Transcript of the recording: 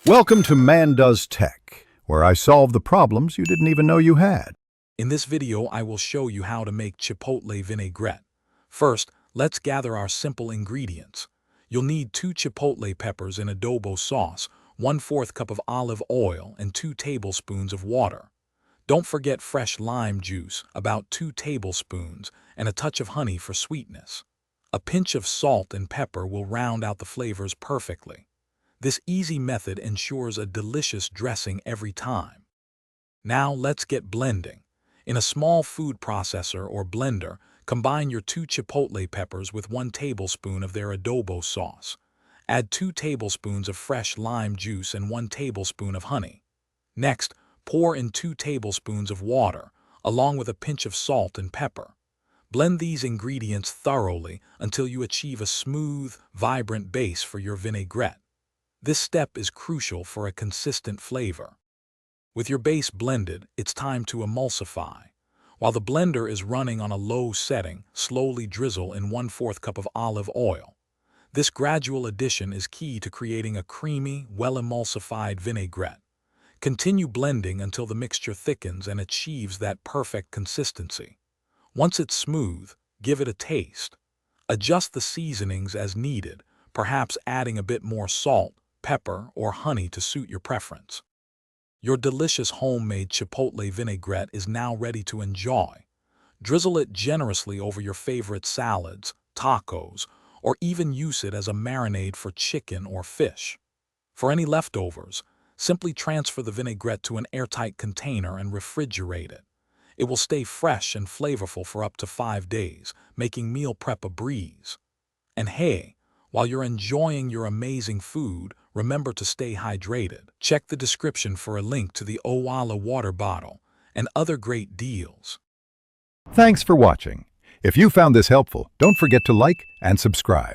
Welcome to Man Does Tech, where I solve the problems you didn't even know you had. In this video, I will show you how to make Chipotle Vinaigrette. First, let's gather our simple ingredients. You'll need 2 chipotle peppers in adobo sauce, 1/4 cup of olive oil, and 2 tablespoons of water. Don't forget fresh lime juice, about 2 tablespoons, and a touch of honey for sweetness. A pinch of salt and pepper will round out the flavors perfectly. This easy method ensures a delicious dressing every time. Now let's get blending. In a small food processor or blender, combine your 2 chipotle peppers with 1 tablespoon of their adobo sauce. Add 2 tablespoons of fresh lime juice and 1 tablespoon of honey. Next, pour in 2 tablespoons of water, along with a pinch of salt and pepper. Blend these ingredients thoroughly until you achieve a smooth, vibrant base for your vinaigrette. This step is crucial for a consistent flavor. With your base blended, it's time to emulsify. While the blender is running on a low setting, slowly drizzle in 1/4 cup of olive oil. This gradual addition is key to creating a creamy, well-emulsified vinaigrette. Continue blending until the mixture thickens and achieves that perfect consistency. Once it's smooth, give it a taste. Adjust the seasonings as needed, perhaps adding a bit more salt, pepper, or honey to suit your preference. Your delicious homemade chipotle vinaigrette is now ready to enjoy. Drizzle it generously over your favorite salads, tacos, or even use it as a marinade for chicken or fish. For any leftovers, simply transfer the vinaigrette to an airtight container and refrigerate it. It will stay fresh and flavorful for up to 5 days, making meal prep a breeze. And hey, while you're enjoying your amazing food, remember to stay hydrated. Check the description for a link to the Owala water bottle and other great deals. Thanks for watching. If you found this helpful, don't forget to like and subscribe.